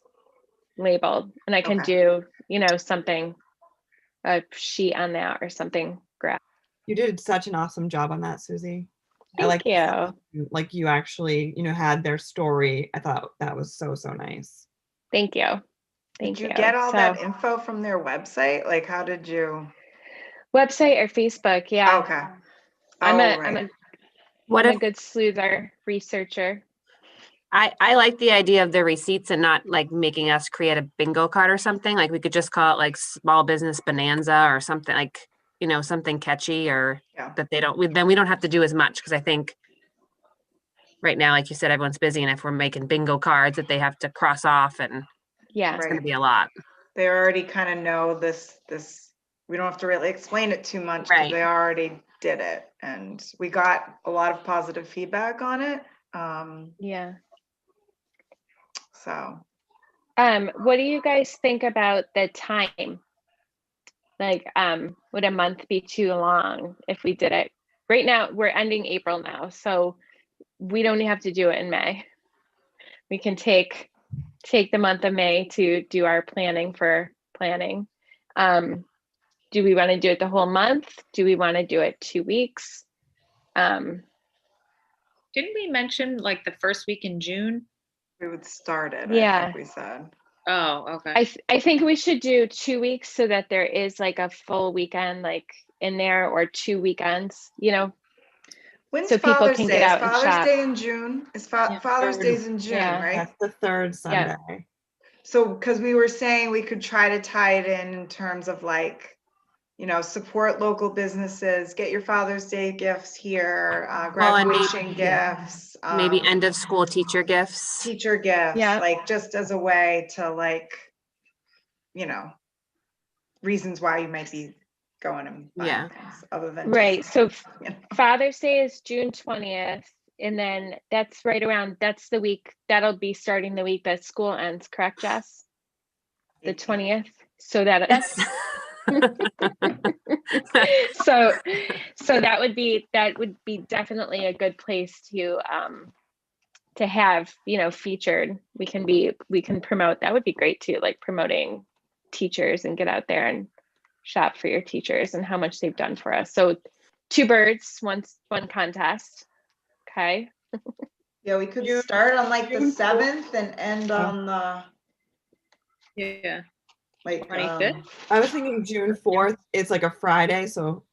labeled, and I can Okay. do, something, a sheet on that or something. You did such an awesome job on that, Susie. I Thank like you. like you actually, had their story. I thought that was so nice. Thank you. Did Thank you you. get all So, that info from their website? Like, how did you? website or Facebook? Yeah. Okay. I'm Oh, a right. What I'm a if good sleuther researcher. I like the idea of the receipts and not like making us create a bingo card or something. Like we could just call it like small business bonanza or something like, something catchy or Yeah. that then we don't have to do as much. Cause I think right now, like you said, everyone's busy. And if we're making bingo cards that they have to cross off, and Yeah. it's going Right. to be a lot. They already kind of know this, we don't have to really explain it too much because Right. they already did it. And we got a lot of positive feedback on it. Yeah. So What do you guys think about the time? Like, would a month be too long if we did it? Right now, we're ending April now, so we don't have to do it in May. We can take the month of May to do our planning for planning. Do we want to do it the whole month? Do we want to do it 2 weeks? Didn't we mention like the first week in June? we would start it, I Yeah. think we said. Oh, okay. I think we should do 2 weeks so that there is like a full weekend like in there, or 2 weekends, When's so people Father's can Day? get Is out and Father's shop. Day in June? Is Father's third. Day's in June, Yeah. right? That's the third Sunday. So, because we were saying we could try to tie it in terms of like, support local businesses, get your Father's Day gifts here, Well, and graduation gifts. Maybe end of school teacher gifts. Teacher gifts, Yeah. like just as a way to like, reasons why you might be going and Yeah. buying things other than. Right, just, so you know. Father's Day is June 20th, and then that's right around, that's the week, that'll be starting the week that school ends, correct, Jess? The 20th, so that. Yes. So that would be definitely a good place to have, featured. We can promote, that would be great too, like promoting teachers and get out there and shop for your teachers and how much they've done for us. So 2 birds, one contest. Okay. Yeah, we could June- start on like the June 7th and end on the, Yeah. like, 25th? I was thinking June 4th. It's like a Friday, so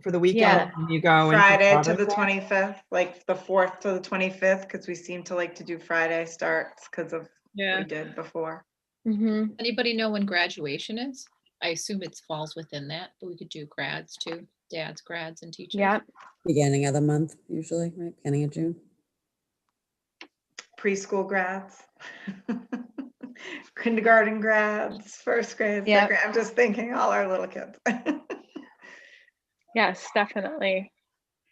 for the weekend Yeah. you go into Friday to Father's the Day. 25th, like the 4th to the 25th, because we seem to like to do Friday starts because of what Yeah. we did before. Mm-hmm. Anybody know when graduation is? I assume it falls within that, but we could do grads too, dads, grads and teachers. Yeah. Beginning of the month, usually, right? Beginning of June. Preschool grads. Kindergarten grads, first grade, Yep. second grade. I'm just thinking all our little kids. Yes, definitely.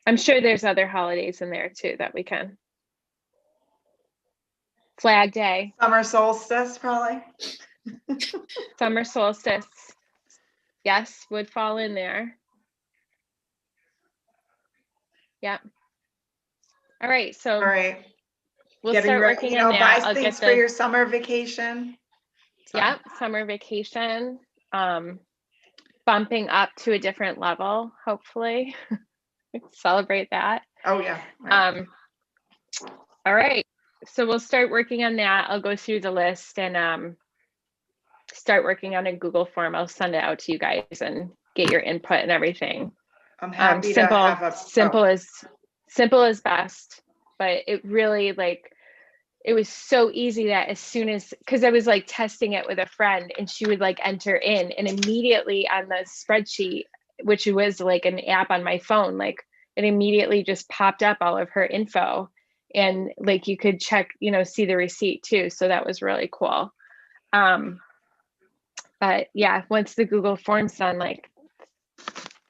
I'm sure there's other holidays in there too that we can. Flag Day, Summer solstice, probably. summer solstice. Yes, would fall in there. Yep. All right, so All right. we'll Getting start ready, working you on know, that. buy I'll get things for your summer vacation. So, Yep, summer vacation. Bumping up to a different level, hopefully. Celebrate that. Oh, yeah. Right. All right. So we'll start working on that. I'll go through the list and start working on a Google form. I'll send it out to you guys and get your input and everything. I'm happy Simple, to have a. simple as best, but it really it was so easy that as soon as, because I was like testing it with a friend and she would like enter in and immediately on the spreadsheet, which was like an app on my phone, like it immediately just popped up all of her info and like you could check, see the receipt too. So that was really cool. But yeah, once the Google Forms done, like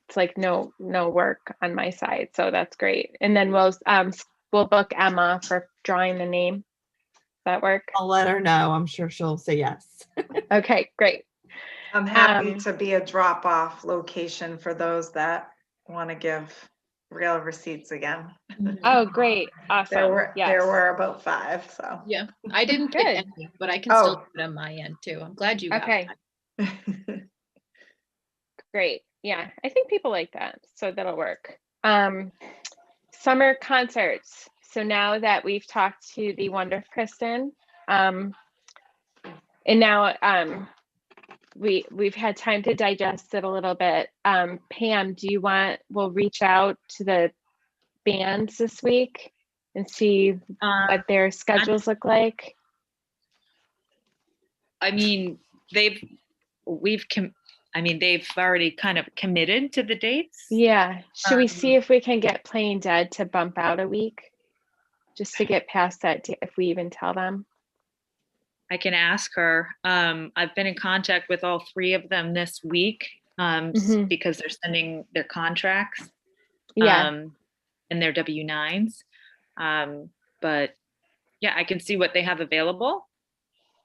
it's like no work on my side. So that's great. And then we'll book Emma for drawing the name. That work? I'll let her know. I'm sure she'll say yes. Okay, great. I'm happy to be a drop-off location for those that want to give real receipts again. Oh, great. Awesome. There were about 5, so. Yeah, I didn't Good. get any, but I can still do it on my end too. I'm glad you got Okay, that. great. Yeah, I think people like that, so that'll work. Summer concerts. So now that we've talked to the wonderful Kristen, and now we've had time to digest it a little bit. Pam, we'll reach out to the bands this week and see what their schedules look like. I mean, they've already kind of committed to the dates. Yeah. Should we see if we can get Playing Dead to bump out a week? Just to get past that, if we even tell them. I can ask her. I've been in contact with all 3 of them this week because they're sending their contracts and their W-9s. But yeah, I can see what they have available.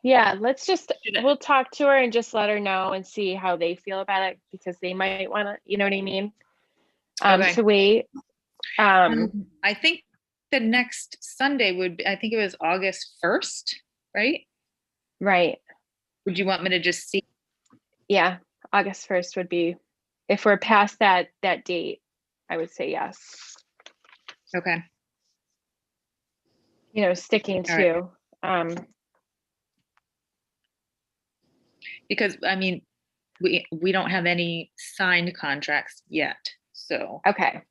Yeah, we'll talk to her and just let her know and see how they feel about it because they might want to, you know what I mean? Okay. To wait. I think the next Sunday I think it was August 1st, right? Right. Would you want me to just see? Yeah, August 1st would be, if we're past that date, I would say yes. Okay. Sticking to. Because I mean, we don't have any signed contracts yet, so. Okay.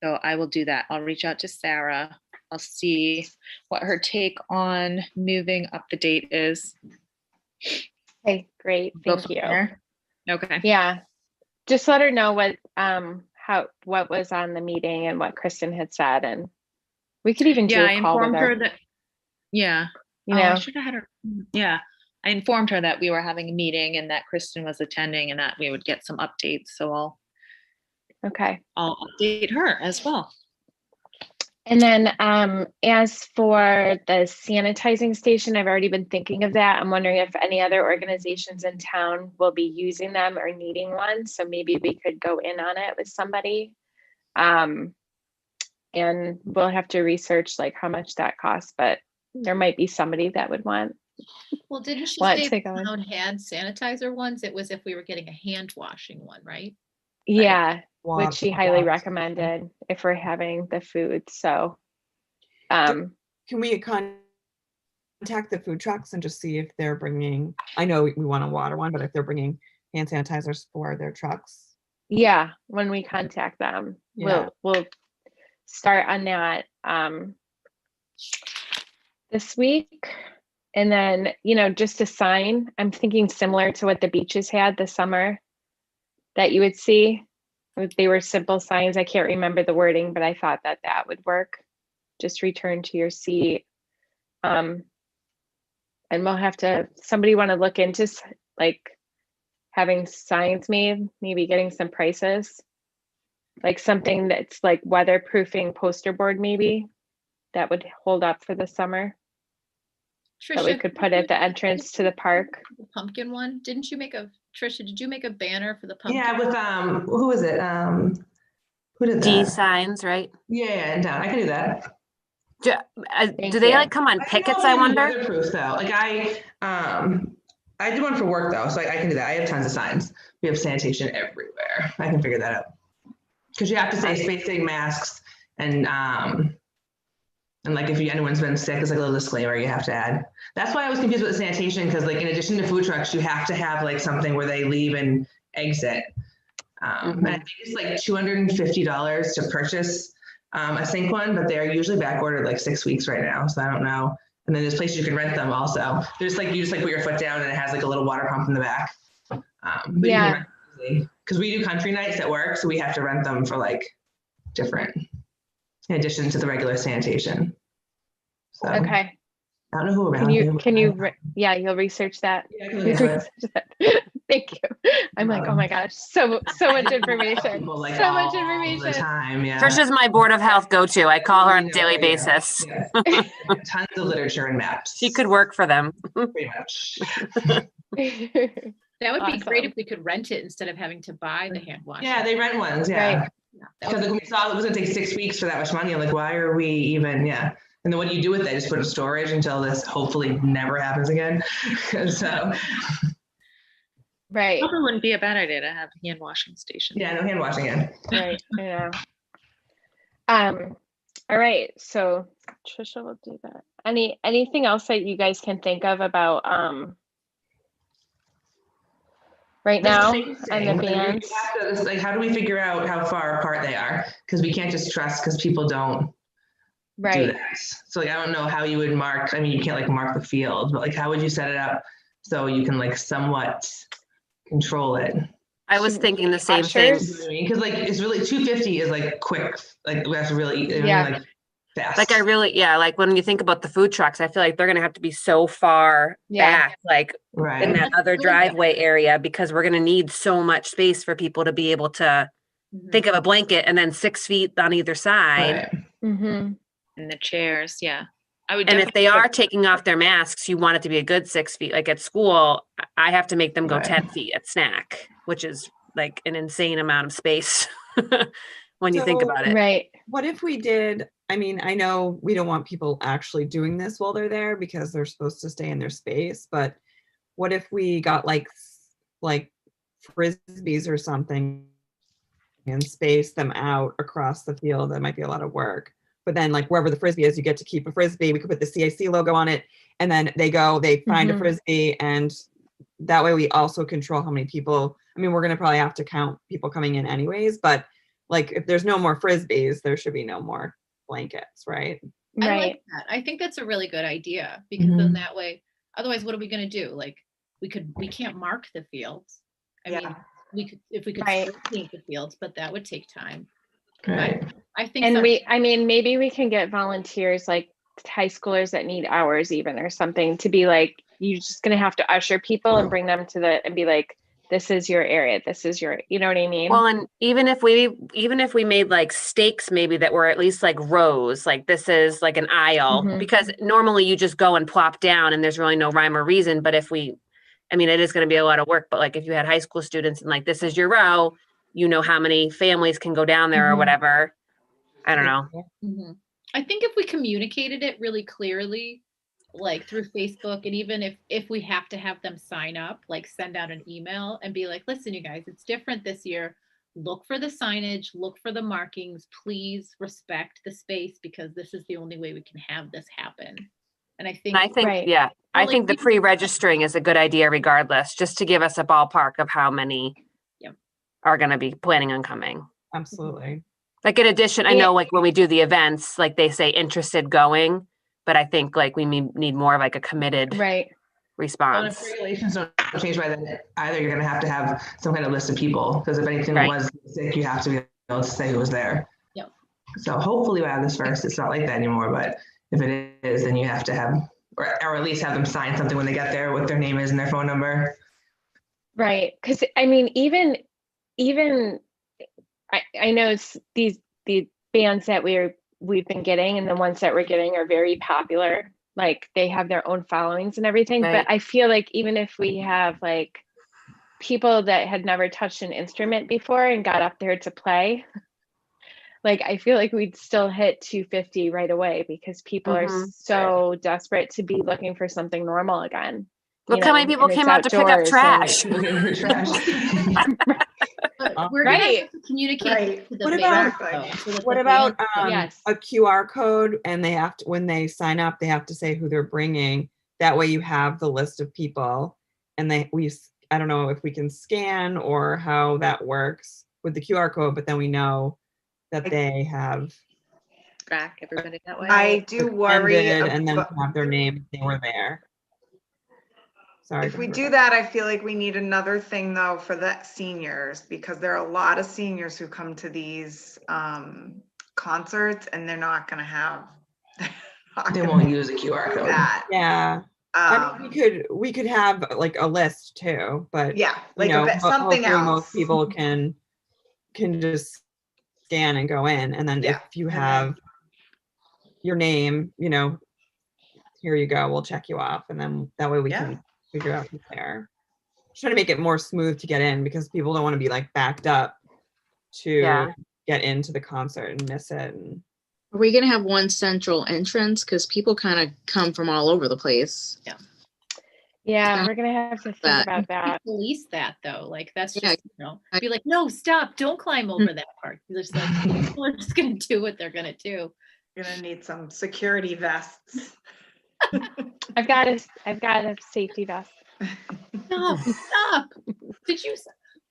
So I will do that. I'll reach out to Sarah. I'll see what her take on moving up the date is. Okay, great. Thank you. Okay. Yeah. Just let her know what was on the meeting and what Kristen had said, and we could even do I a call with informed her. her that. Yeah. You I know, should have had her. Yeah, I informed her that we were having a meeting and that Kristen was attending and that we would get some updates. So Okay. I'll update her as well. And then as for the sanitizing station, I've already been thinking of that. I'm wondering if any other organizations in town will be using them or needing one. So maybe we could go in on it with somebody. And we'll have to research like how much that costs, but there might be somebody that would want. Well, didn't she Want say to the go in. town had sanitizer ones? It was if we were getting a hand washing one, right? Yeah, Water- which she highly water. recommended if we're having the food. So, Can we contact the food trucks and just see if they're bringing, I know we want a water one, but if they're bringing hand sanitizers for their trucks? yeah, when we contact them, Yeah. we'll start on that this week. And then, just a sign, I'm thinking similar to what the beaches had this summer that you would see. They were simple signs. I can't remember the wording, but I thought that that would work. Just return to your seat. And we'll have to, somebody want to look into like having signs made, maybe getting some prices, like something that's like weatherproofing poster board, maybe that would hold up for the summer. That we Trisha, could put at the entrance to the park. the pumpkin one. Didn't you make Trisha, did you make a banner for the pumpkin? Yeah, with, who was it? Who did D that? signs, right? Yeah, in town. I can do that. Do, Thank do they you. like come on I don't know pickets, if I they do wonder? Weatherproof though. Like I did one for work though, so I can do that. I have tons of signs. We have sanitation everywhere. I can figure that out. Because you have to say spacing, masks, and like if anyone's been sick, it's like a little disclaimer you have to add. That's why I was confused with the sanitation, because like in addition to food trucks, you have to have like something where they leave and exit. And I think it's like $250 to purchase a sink one, but they're usually back ordered like 6 weeks right now. So I don't know. And then there's places you can rent them also. There's like, you just like put your foot down and it has like a little water pump in the back. Yeah. Because we do country nights at work, so we have to rent them for like different, in addition to the regular sanitation. So Okay. I don't know who around. Yeah, you'll research that. Yeah, I can look into it. Thank you. I'm like, oh my gosh, so much information. People, like, So much all information. the time, yeah. Trisha's my Board of Health go-to. I call her on a Yeah, daily yeah, basis. yeah. Tons of literature and maps. She could work for them. Pretty much. That would be great Awesome. if we could rent it instead of having to buy the hand wash. Yeah, they rent ones, yeah. Right. Yeah, that Because would like, we saw it was gonna take 6 weeks for that much money. I'm like, why are we even, yeah. And then what do you do with it? Just put it in storage until this hopefully never happens again. So, Right, Probably wouldn't be a bad idea to have a hand washing station. yeah, no hand washing it. right, yeah. All right, so Trisha will do that. Anything else that you guys can think of about right now on the bands? Like, how do we figure out how far apart they are? Because we can't just trust because people don't do Right, that. So like, I don't know how you would mark, I mean, you can't like mark the field, but like, how would you set it up so you can like somewhat control it? I was Should thinking the same ushers? thing. Because like, it's really, 250 is like quick, like we have to really, I mean, Yeah. like fast. Like like when you think about the food trucks, I feel like they're gonna have to be so far Yeah. back, like in Right, that other driveway area, because we're gonna need so much space for people to be able to Mhm. think of a blanket and then 6 feet on either side. right. mm-hmm. And the chairs, yeah. I would And if they definitely are taking off their masks, you want it to be a good 6 feet. Like at school, I have to make them go Right. 10 feet at snack, which is like an insane amount of space when you think So- about it. Right, What if we did, I mean, I know we don't want people actually doing this while they're there because they're supposed to stay in their space, but what if we got like frisbees or something and space them out across the field? That might be a lot of work. But then like wherever the frisbee is, you get to keep a frisbee. We could put the CIC logo on it and then they find a Mhm. frisbee, and that way we also control how many people. I mean, we're gonna probably have to count people coming in anyways, but like if there's no more frisbees, there should be no more blankets, right? I right. like that. I think that's a really good idea because then that way, otherwise, what are we gonna do? Like, we can't mark the fields. I Yeah. mean, if we could Right. still paint the fields, but that would take time. Right. I think And some- maybe we can get volunteers like high schoolers that need hours even or something, to be like, you're just gonna have to usher people and bring them to and be like, this is your area, this is your, you know what I mean? Well, and even if we made like stakes, maybe that were at least like rows, like this is like an aisle, Mhm. because normally you just go and plop down and there's really no rhyme or reason. But if I mean, it is going to be a lot of work, but like if you had high school students and like, this is your row, you know how many families can go down there or Mhm. whatever. I don't know. Mhm. I think if we communicated it really clearly, like through Facebook, and even if we have to have them sign up, like send out an email and be like, listen, you guys, it's different this year. Look for the signage, look for the markings, please respect the space because this is the only way we can have this happen. And I think, Right. yeah, I like, think the we- pre-registering is a good idea regardless, just to give us a ballpark of how many Yep. are going to be planning on coming. Absolutely. Like in addition, I Yeah. know like when we do the events, like they say interested going, but I think like we need more of like a committed Right. Well, response. if regulations don't change by then, either you're gonna have some kind of list of people, because if anything Right. was sick, you have to be able to say who was there. Yep. So hopefully by this first, it's not like that anymore, but if it is, then you have to have, or at least have them sign something when they get there, what their name is and their phone number. Right. Because I mean, even I know the bands that we've been getting and the ones that we're getting are very popular. Like they have their own followings and everything. Right. But I feel like even if we have like people that had never touched an instrument before and got up there to play, like I feel like we'd still hit 250 right away because people are Mhm. so desperate to be looking for something normal again. Look how many people and it's came out to pick up outdoors and- trash. Looking for trash. but we're gonna Right. have to communicate Right. to the What band, about- though, so that What the about band- Yes. a QR code, and they have to, when they sign up, they have to say who they're bringing. That way you have the list of people, and I don't know if we can scan or how that works with the QR code, but then we know that they have Track everybody that way. I do worry attended and then about- have their name if they were there. Sorry. If we do that, I feel like we need another thing though for the seniors, because there are a lot of seniors who come to these concerts and they're not gonna have. They won't use a QR code. That. Yeah. I mean, we could have like a list too, but Yeah, you like know, a bit, something hopefully else. most people can just scan and go in, and then Yeah, if you and then- have your name, you know, here you go, we'll check you off, and then that way we Yeah. can figure out who's there. Trying to make it more smooth to get in because people don't want to be like backed up to Yeah. get into the concert and miss it. And Are we gonna have one central entrance? Because people kind of come from all over the place. Yeah, we're gonna have to think That- about that. Police that though, like that's just, Yeah. be like, no, stop, don't climb over that part. They're just like, people are just gonna do what they're gonna do. You're gonna need some security vests. I've got a safety vest. Stop. Did you?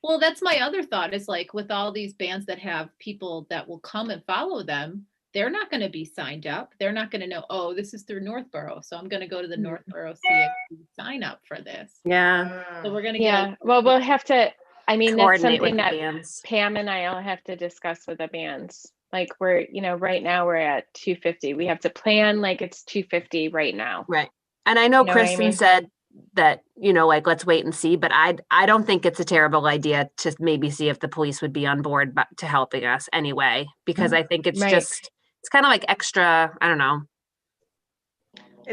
Well, that's my other thought is like with all these bands that have people that will come and follow them, they're not going to be signed up. They're not going to know, oh, this is through Northborough. So I'm going to go to the Northborough CXC sign up for this. Yeah. So we're going to Yeah, well, we'll have to, I mean, that's Coordinate with something the that bands. Pam and I'll have to discuss with the bands. Like right now we're at 250. We have to plan like it's 250 right now. Right. And I know You know what I Kristen mean? said that, like, let's wait and see, but I don't think it's a terrible idea to maybe see if the police would be on board to helping us anyway, because I think it's Right. it's kind of like extra, I don't know.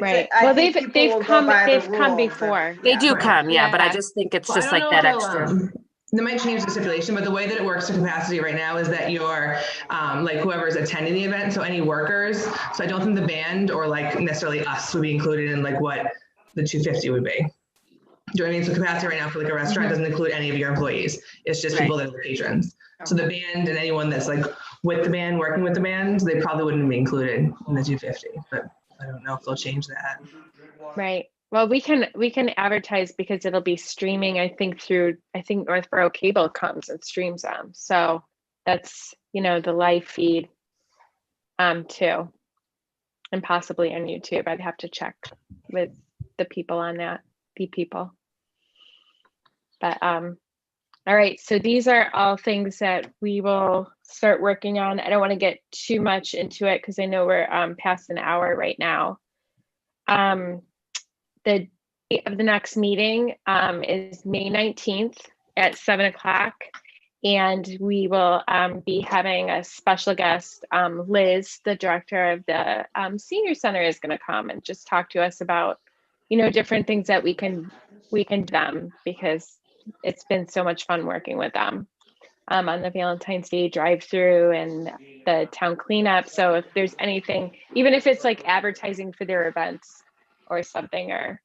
Right. I Well, think they've people will go come by the come rules before. They do Right. come, yeah, but I Yeah. just think it's Well, I just don't like know that if they'll, extra. They might change the stipulation, but the way that it works to capacity right now is that you're like whoever's attending the event, so any workers. So I don't think the band or like necessarily us would be included in like what the 250 would be. Do you know what I mean? So capacity right now for like a restaurant doesn't include any of your employees. It's just people that are the patrons. So the band and anyone that's like with the band, working with the band, they probably wouldn't be included in the 250. But I don't know if they'll change that. Right. Well, we can advertise because it'll be streaming, I think Northborough Cable comes and streams them. So that's, the live feed too. And possibly on YouTube. I'd have to check with the people on that, the people. But all right, so these are all things that we will start working on. I don't want to get too much into it because I know we're past an hour right now. The date of the next meeting is May 19th at 7 o'clock. And we will be having a special guest, Liz, the director of the senior center, is going to come and just talk to us about, you know, different things that we can do them, because it's been so much fun working with them on the Valentine's Day drive-through and the town cleanup. So if there's anything, even if it's like advertising for their events or something or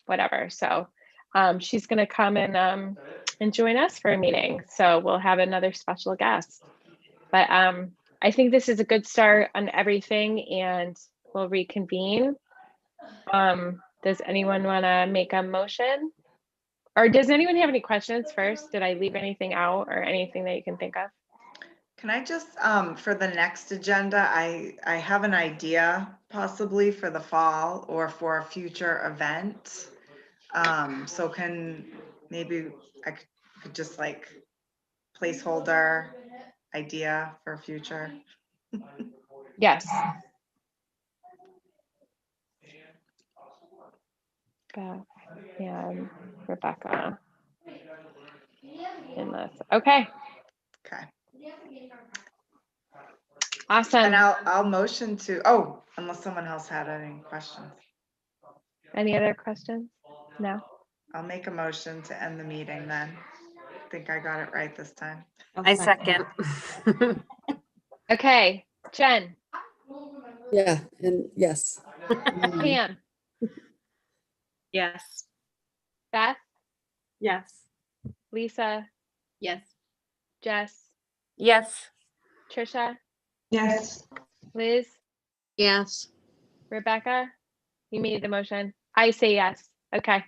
whatever. So she's going to come and join us for a meeting. So we'll have another special guest. But I think this is a good start on everything, and we'll reconvene. Does anyone want to make a motion? Or does anyone have any questions first? Did I leave anything out or anything that you can think of? Can I just, for the next agenda, I have an idea possibly for the fall or for a future event. So maybe I could just like placeholder idea for future. Yes. And Rebecca in this. Okay. Okay. Awesome. And I'll motion to, oh, unless someone else had any questions. Any other questions? No. I'll make a motion to end the meeting then. I think I got it right this time. I second. Okay. Jen, Yeah, and yes. Pam, Yes. Beth, Yes. Lisa, Yes. Jess, Yes. Trisha, Yes. Liz, Yes. Rebecca, you made the motion. I say yes. Okay.